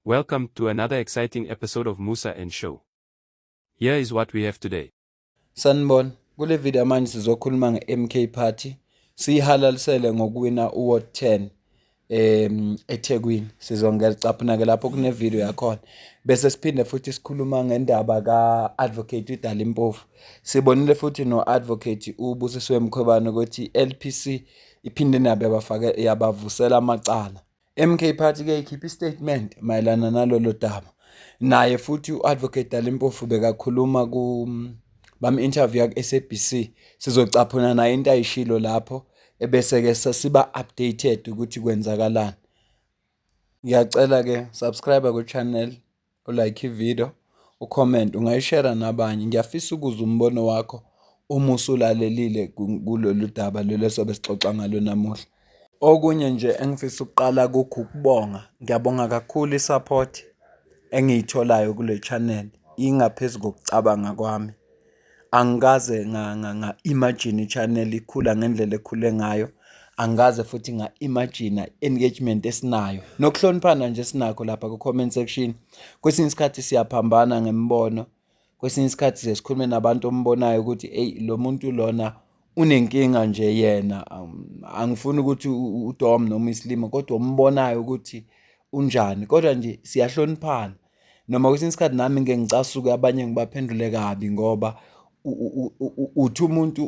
Welcome to another exciting episode of Musa and Show. Here is what we have today. Sanibona, kule video manje sizokhuluma nge-MK Party. Siyihalalisele ngokuwina uWard 10 eThekwini. Sizongena capuna ke lapho kune video yakhona. Bese siphinde futhi sikhuluma ngendaba kaAdvocate uDali Mpofu. Sibonile futhi noAdvocate uBusisiwe Mkhwebane ukuthi LPC iphinde nabe yabavusela amacala. MK Party ke ikhipha istatement mayelana nalolo daba. Naye futhi uAdvocate Dali Mpofu bekakhuluma bam-interview ku-SABC. Sizocaphuna naye into ayishilo lapho ebese ke siba updated ukuthi kwenzakalani. Ngiyacela ke subscribe ku channel, ulike ivideo, ucomment, ungayishare nabanye. Ngiyafisa ukuzwa umbono wakho uma usulalelile kulolu daba lelo sobe sixoxa ngalo namuhla. Okunye nje engifisa ukuqala kukho ukubonga. Ngiyabonga kakhulu isupport engiyitholayo kule channel ingaphezulu kokucabanga kwami. Angikaze imagine channel ikhula ngendlela ekhule ngayo. Angikaze futhi imagine engagement esinayo nokuhloniphana nje sinakho lapha ku comment section. Kwesinye isikhathi siyaphambana ngembono, kwesinye isikhathi sikhulume nabantu ombonayo ukuthi hey lo muntu lona unenkinga nje yena. Angifuni ukuthi uDom noma isilimo kodwa umbonayo ukuthi unjani, kodwa nje siyahloniphana. Noma kwesinye isikhathi nami ngicasuke abanye ngibaphendule kabi ngoba uthi umuntu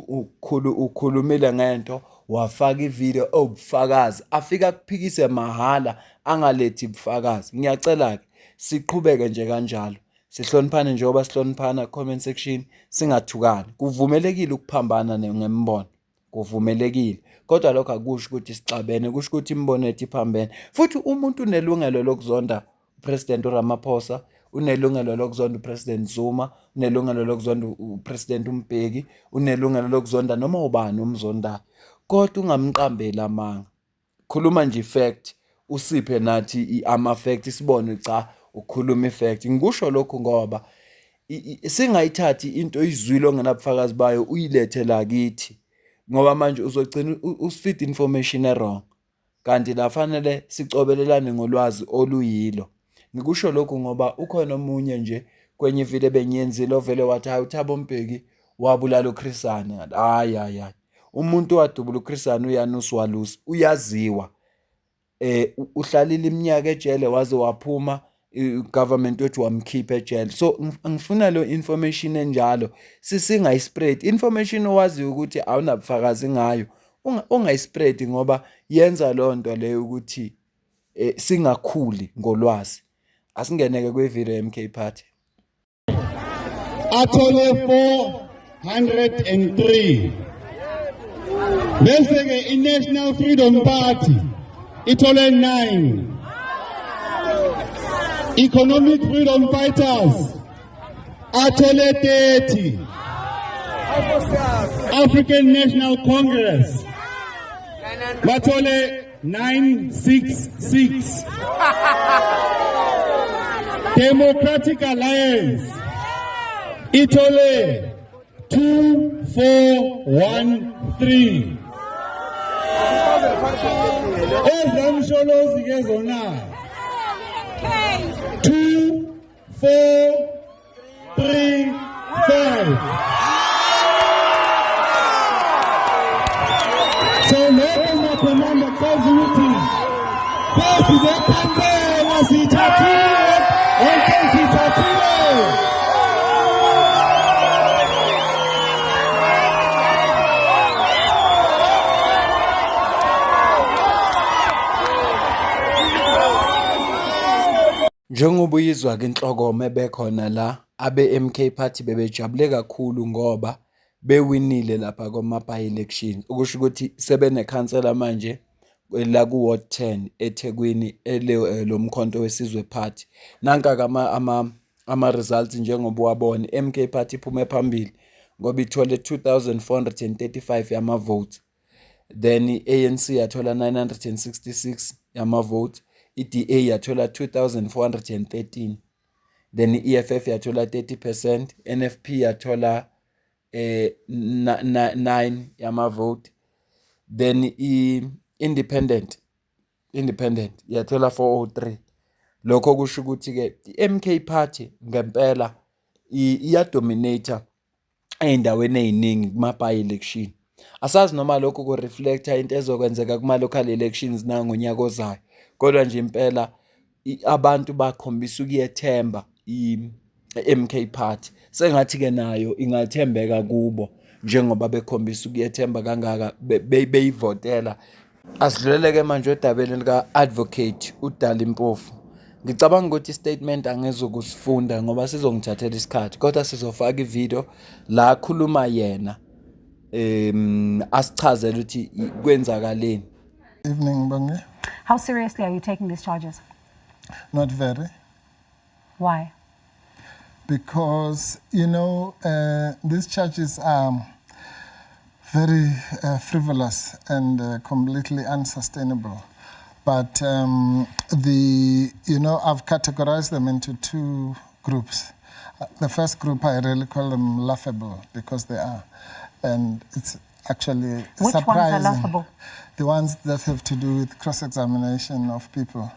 ukhulumile ngento wafaka ivideo obufakazi afika kuphikise mahala angalethi ubufakazi. Ngiyacela ke siqhubeke nje kanjalo, sihloniphane njengoba sihloniphana comment section, singathukani. Kuvumelekile ukuphambana ngembono, kuvumelekile, kodwa lokho akusho ukuthi sixabene, kusho ukuthi imbono yethu iphambene. Futhi umuntu unelungelo lokuzonda uPresident Ramaphosa, unelungelo lokuzonda uPresident Zuma, unelungelo lokuzonda uPresident Mbeki, unelungelo lokuzonda noma ubani umzondayo, kodwa ungamqambeli amanga. Khuluma nje ifact, usiphe nathi ama-fact sibone cha ukhuluma ifact. Ngikusho lokho ngoba singayithathi into izwilo ongenabufakazi bayo uyilethe la kithi, ngoba manje uzogcina usifeed information wrong, kanti la fanele sicobelelane ngolwazi oluyilo. Ngikusho lokho ngoba ukhona omunye nje kwenye video ebengiyenzile ovele wathi hayi uThabo Mbeki wabulala uChris Hani. Hayi umuntu wadubula uChris Hani uYanus Walusi uyaziwa. Uhlalile iminyaka ejele waze waphuma, government wethi wamkhipha ejele. So ngifuna lo information enjalo singayispread. Information owazi ukuthi awunabufakazi ngayo ungayispread ngoba yenza lonto leyo ukuthi singakhuli ngolwazi. Asingeneke kwevideo MK Party. Athole 403. Bese ke iNational Freedom Party ithole 9. Economic Freedom Fighters athole 30. African National Congress bathole 966. Democratic Alliance ithole 2413. Ezamsholozi ke zona 2435. So lokho makhomanda kazi ukuthi sesibekhansela sithathile wonke sithathile. Njengoba uyizwa ke inhloko mebekhona la abe-MK Party bebejabule kakhulu ngoba bewinile lapha kwama-by-elections, ukusho ukuthi sebenekhansela manje la ku-Ward 10 eThekwini lo mkhonto wesizwe party. Nanka ama-results njengoba wabona, MK Party iphume phambili ngoba ithole 2435 yama-votes, then i-ANC yathola 966 yama-votes, i-DA yathola 2413, then i-EFF yathola 30%, NFP yathola 9 yama-vote, then i-independent yathola 403. lokho kusho ukuthi ke i-MK Party ngempela iyadominate ey'ndaweni ey'ningi kuma-by election. Asazi noma lokho ku-reflecta into ezokwenzeka kuma-local elections nangonyaka ozayo, kodwa nje impela abantu bakhombisa ukuyethemba i-MK Party. Sengathi-ke nayo ingathembeka kubo njengoba bekhombisa ukuyethemba kangaka beyivotela. Asidlulele-ke manje odabeni lika-Advocate uDali Mpofu. Ngicabanga ukuthi i-statement angezukusifunda ngoba sizongithathela isikhathi, kodwa sizofaka ividiyo la akhuluma yena asichazele ukuthi kwenzakaleni. Evening, Bangi. How seriously are you taking these charges? Not very, Why? because these charges are very frivolous and completely unsustainable. But I've categorized them into two groups. The first group I really call them laughable because they are, and it's actually Which surprising. ones are laughable? The ones that have to do with cross-examination of people.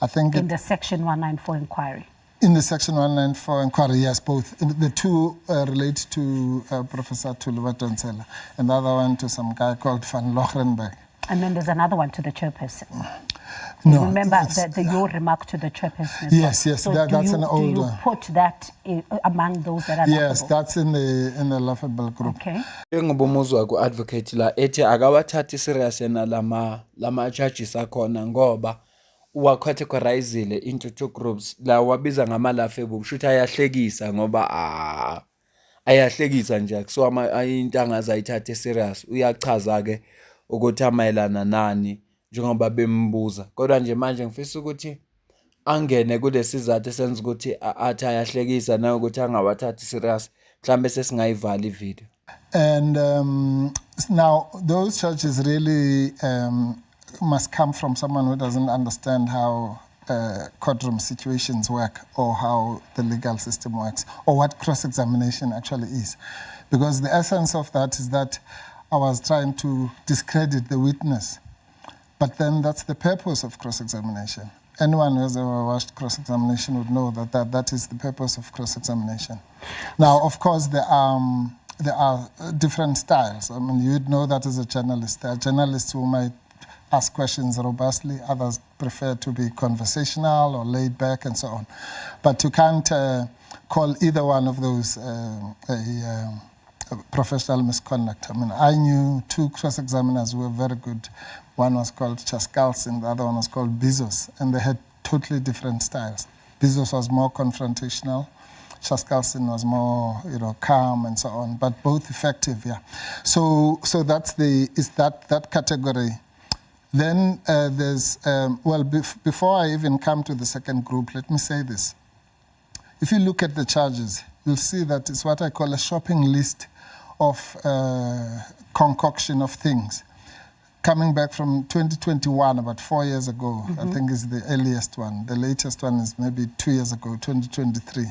I think In the Section 194 inquiry. in the Section 194 inquiry, yes, both. The two relate to Professor Thuluva Donsela, and the other one to some guy called Van Lochrenberg. And then there's another one to the chairperson. No, Remember it's- your remark to the chairperson? as Yes, well. yes, So that's an do you older. put that among those that are Yes, laughable? that's in the laughable group. Okay. Engibumuzwa ku-advocate la ethi akawathathi serious yena lama charges akhona ngoba uwacategorizile into two groups la wabiza ngama-laughable kusho ukuthi ayahlekisa ngoba ayahlekisa nje akusiwa into angazayithathe serious. Uyachaza-ke ukuthi amayelana nani njengoba bembuza, kodwa nje manje ngifisa ukuthi angene kule sizathu esenza ukuthi athi ayahlekisa nanokuthi angawathathi serious. Mhlambe sesingayivala ivideo. And now, those charges really must come from someone who doesn't understand how courtroom situations work or how the legal system works or what cross-examination actually is. Because the essence of that is that I was trying to discredit the witness. But then that's the purpose of cross-examination. Anyone who has ever watched cross-examination would know that is the purpose of cross-examination. Now, of course, there are different styles. I mean, you'd know that as a journalist. There are journalists who might ask questions robustly. Others prefer to be conversational or laid back and so on. But you can't call either one of those professional misconduct. I mean, I knew two cross-examiners who were very good. One was called Chaskalsin, the other one was called Bezos, and they had totally different styles. Bezos was more confrontational. Chaskalsin was more, calm and so on, but both effective, yeah. So that's that category. Then there's, before I even come to the second group, let me say this. If you look at the charges, you'll see that it's what I call a shopping list of concoction of things. Coming back from 2021, about 4 years ago, I think is the earliest one. The latest one is maybe 2 years ago, 2023.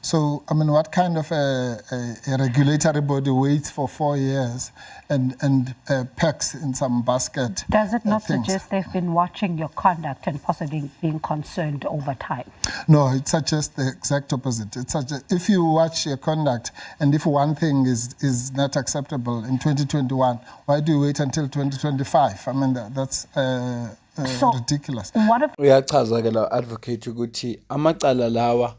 So, I mean, what kind of a regulatory body waits for 4 years and packs in some basket? Does it not things? suggest they've been watching your conduct and possibly being concerned over time? No, it suggests the exact opposite. It suggests if you watch your conduct and if one thing is not acceptable in 2021, why do you wait until 2025? I mean, that's ridiculous. What if Uyachaza ke la advocate ukuthi amacala lawa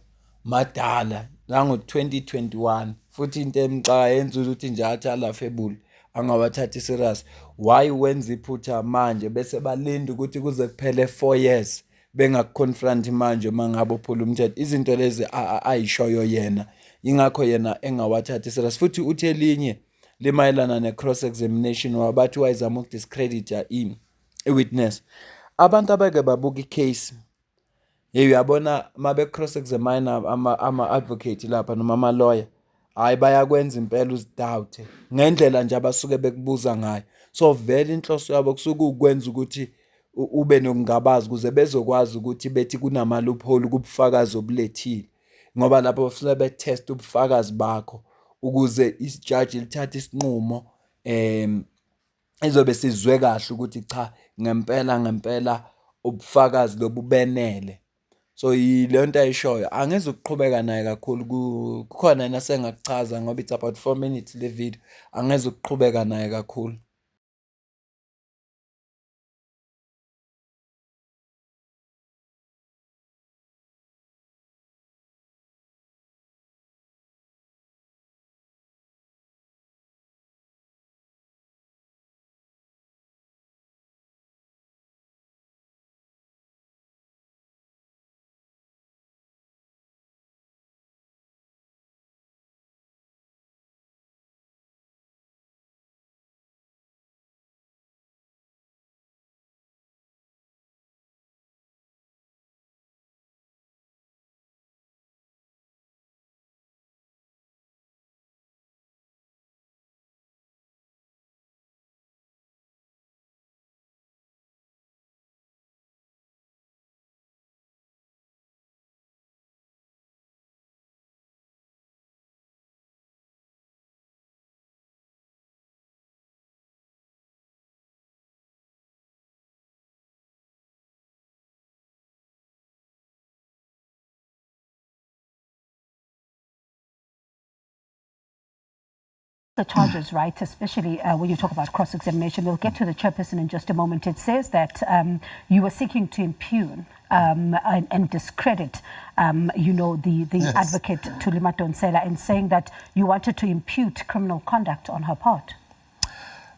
madala lango-2021 futhi into emxaka yenza ukuthi nje athi alafebule angawathathi serious. Why wenza iphutha manje bese balinda ukuthi kuze kuphele 4 years bengakuconfront manje mangabe uphula umthetho? Izinto lezi ayishoyo yena, ingakho yena engawathathi serious. Futhi uthi elinye limayelana ne-cross examination wabathi wayezama ukudiscredita i-witness. Abantu abake babuka i-case uyabona mabe cross examine ama-advocate lapha noma ama-lawyer, hayi bayakwenza impela uzidawuthe ngendlela nje abasuke bekubuza ngayo. So vele inhloso yabo kusuke ukwenza ukuthi ube nokungabazi ukuze bezokwazi ukuthi bethi kunama-loophole kubufakazi obulethile, ngoba lapho bafuna betest ubufakazi bakho ukuze isijaji lithathe isinqumo izobe sizwe kahle ukuthi cha ngempela ubufakazi lobu benele. So ile nto ayishoyo angeze ukuqhubeka naye kakhulu kukhona yena sengakuchaza ngoba it's about 4 minutes le video angeze ukuqhubeka naye kakhulu. The charges, right, especially when you talk about cross-examination. We'll get to the chairperson in just a moment. It says that you were seeking to impugn and discredit, the Yes. advocate Thuli Madonsela, and saying that you wanted to impute criminal conduct on her part.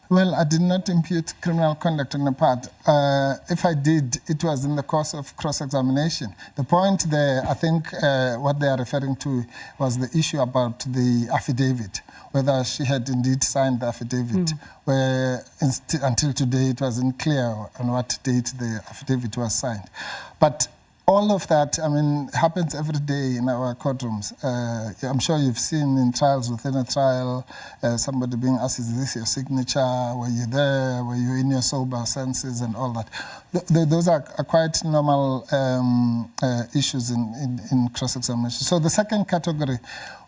Well, I did not impute criminal conduct on the part. If I did, it was in the course of cross-examination. The point there, I think what they are referring to was the issue about the affidavit, whether she had indeed signed the affidavit, where until today it wasn't clear on what date the affidavit was signed. But all of that, I mean, happens every day in our courtrooms. I'm sure you've seen in trials within a trial, somebody being asked, is this your signature? Were you there? Were you in your sober senses and all that? Those are quite normal issues in cross-examination. So the second category,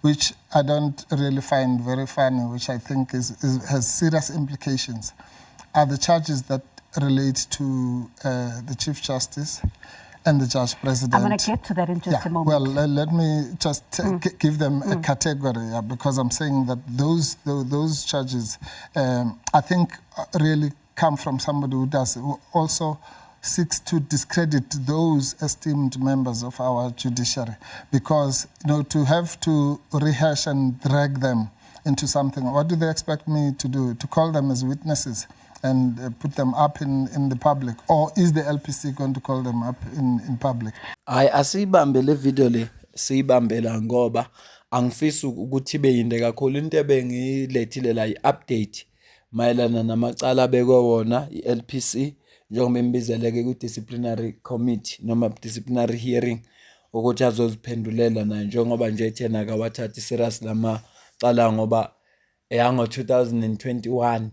which I don't really find very funny, which I think has serious implications, are the charges that relate to the Chief Justice and the Judge President. I'm going to get to that in just a moment. Well, let me just give them a category, because I'm saying that those charges, I think, really come from somebody who also seeks to discredit those esteemed members of our judiciary, because to have to rehash and drag them into something. What do they expect me to do? To call them as witnesses and put them up in the public? Or is the LPC going to call them up in public? Hayi asiyibambe le video le siyibambela ngoba angifisi ukuthi ibe yinde kakhulu. Into ebengilethile la i-update mayelana namacala abekwe wona i-LPC njengoba imbizeleke ku-disciplinary committee noma disciplinary hearing ukuthi azoziphendulela naye njengoba nje ethena akawathathi serious lamacala ngoba yango-2021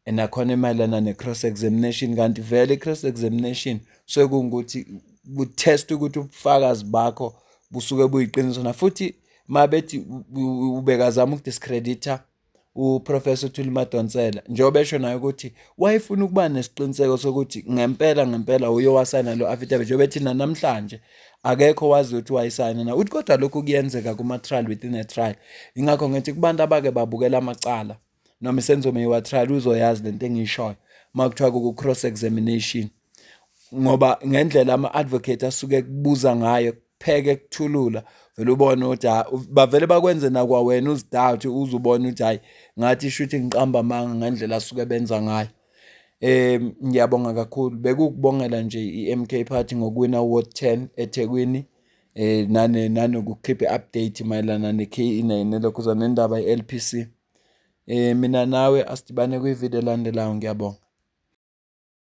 nakhona emayelana ne-cross-examination, kanti vele i-cross-examination sekungukuthi butest ukuthi ubufakazi bakho busuke buyiqiniso na futhi mabethi ubekazama ukudiscredita uProfessor Thuli Madonsela njengoba esho naye ukuthi wayefuna ukuba nesiqiniseko sokuthi ngempela uyowasayina lo affidavit njengoba thina namhlanje akekho wazi ukuthi wayisayina na uthi kodwa lokhu kuyenzeka kuma-trial within a trial. Ingakho ngithi kubantu abake babukela amacala noma isenzo wa trial uzoyazi lento engiyishoyo makuthiwa ku-cross-examination, ngoba ngendlela ama-advocate asuke kubuza ngayo kupheke kuthulula vele ubone ukuthi bavele bakwenze nakwa wena uzidoubt uzubona ukuthi hayi ngathi shuthi ngiqamba amanga ngendlela asuke benza ngayo. Ngiyabonga kakhulu, bekukubongela nje i-MK Party ngokuwina Award 10 eThekwini, nanokukhipha i-update mayelana nelokuzana nendaba ye-LPC. Mina nawe asidibane kwivideo elandelayo. Ngiyabonga.